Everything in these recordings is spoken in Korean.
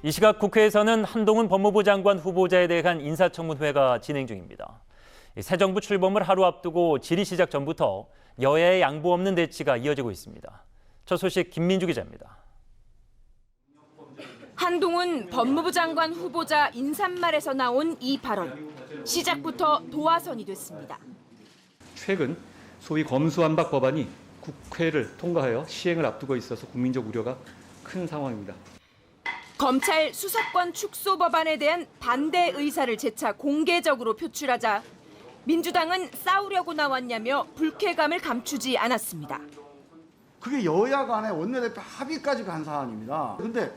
이 시각 국회에서는 한동훈 법무부 장관 후보자에 대한 인사청문회가 진행 중입니다. 새 정부 출범을 하루 앞두고 질의 시작 전부터 여야의 양보 없는 대치가 이어지고 있습니다. 첫 소식 김민주 기자입니다. 한동훈 법무부 장관 후보자 인사말에서 나온 이 발언. 시작부터 도화선이 됐습니다. 최근 소위 검수완박 법안이 국회를 통과하여 시행을 앞두고 있어서 국민적 우려가 큰 상황입니다. 검찰 수사권 축소 법안에 대한 반대 의사를 재차 공개적으로 표출하자 민주당은 싸우려고 나왔냐며 불쾌감을 감추지 않았습니다. 그게 여야 간의 원내대표 합의까지 간 사안입니다. 그런데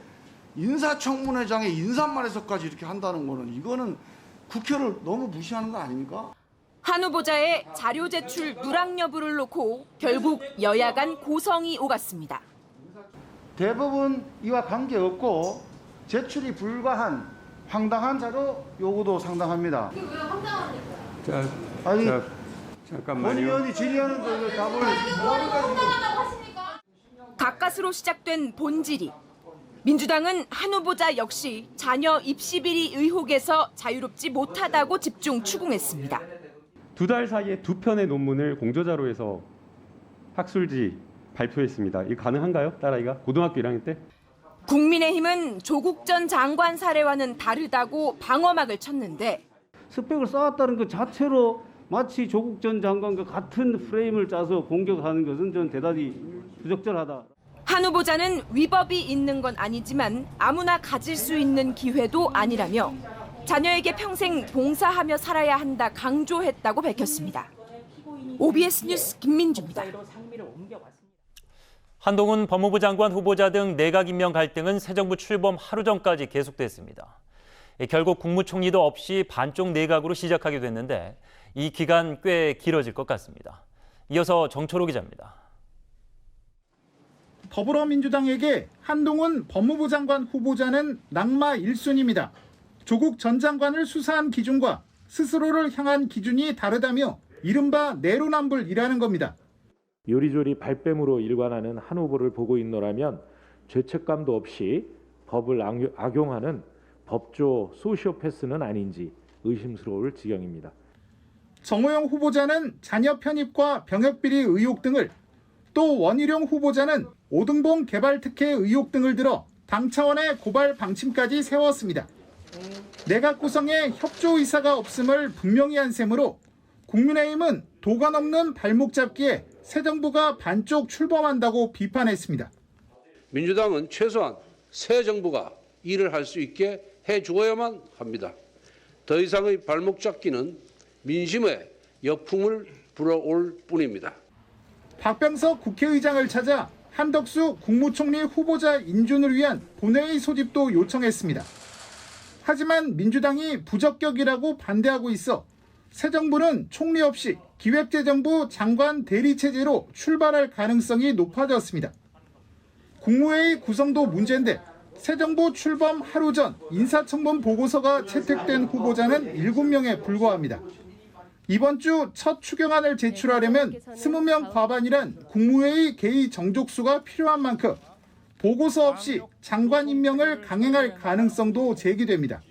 인사청문회장의 인사말에서까지 이렇게 한다는 거는 이거는 국회를 너무 무시하는 거 아닙니까? 한 후보자의 자료 제출 누락 여부를 놓고 결국 여야 간 고성이 오갔습니다. 대법원 이와 관계없고 제출이 불가한 황당한 자료 요구도 상당합니다. 이게 왜 황당합니까? 아니, 잠깐만요. 본 의원이 질의하는 답을 황당하다고 하십니까? 가까스로 시작된 본질이. 민주당은 한 후보자 역시 자녀 입시 비리 의혹에서 자유롭지 못하다고 집중 추궁했습니다. 2달 사이에 2편의 논문을 공저자료에서 학술지 발표했습니다. 이거 가능한가요? 딸아이가 고등학교 1학년 때? 국민의힘은 조국 전 장관 사례와는 다르다고 방어막을 쳤는데 스펙을 쌓았다는 것 자체로 마치 조국 전 장관과 같은 프레임을 짜서 공격하는 것은 전 대단히 부적절하다. 한 후보자는 위법이 있는 건 아니지만 아무나 가질 수 있는 기회도 아니라며 자녀에게 평생 봉사하며 살아야 한다 강조했다고 밝혔습니다. OBS 뉴스 김민주입니다. 한동훈 법무부 장관 후보자 등 내각 임명 갈등은 새 정부 출범 하루 전까지 계속됐습니다. 결국 국무총리도 없이 반쪽 내각으로 시작하게 됐는데 이 기간 꽤 길어질 것 같습니다. 이어서 정철호 기자입니다. 더불어민주당에게 한동훈 법무부 장관 후보자는 낙마 1순위입니다. 조국 전 장관을 수사한 기준과 스스로를 향한 기준이 다르다며 이른바 내로남불이라는 겁니다. 요리조리 발뺌으로 일관하는 한 후보를 보고 있노라면 죄책감도 없이 법을 악용하는 법조 소시오패스는 아닌지 의심스러울 지경입니다. 정호영 후보자는 자녀 편입과 병역비리 의혹 등을, 또 원희룡 후보자는 오등봉 개발 특혜 의혹 등을 들어 당 차원의 고발 방침까지 세웠습니다. 내각 구성에 협조 의사가 없음을 분명히 한 셈으로 국민의힘은 도관 없는 발목 잡기에 새 정부가 반쪽 출범한다고 비판했습니다. 민주당은 최소한 새 정부가 일을 할 수 있게 해주어야만 합니다. 더 이상의 발목 잡기는 민심에 역풍을 불어올 뿐입니다. 박병석 국회의장을 찾아 한덕수 국무총리 후보자 인준을 위한 본회의 소집도 요청했습니다. 하지만 민주당이 부적격이라고 반대하고 있어 새 정부는 총리 없이 기획재정부 장관 대리체제로 출발할 가능성이 높아졌습니다. 국무회의 구성도 문제인데 새 정부 출범 하루 전 인사청문 보고서가 채택된 후보자는 7명에 불과합니다. 이번 주 첫 추경안을 제출하려면 20명 과반이란 국무회의 개의 정족수가 필요한 만큼 보고서 없이 장관 임명을 강행할 가능성도 제기됩니다.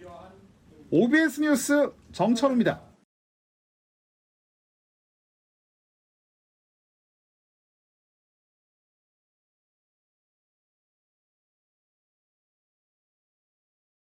OBS 뉴스 정철우입니다.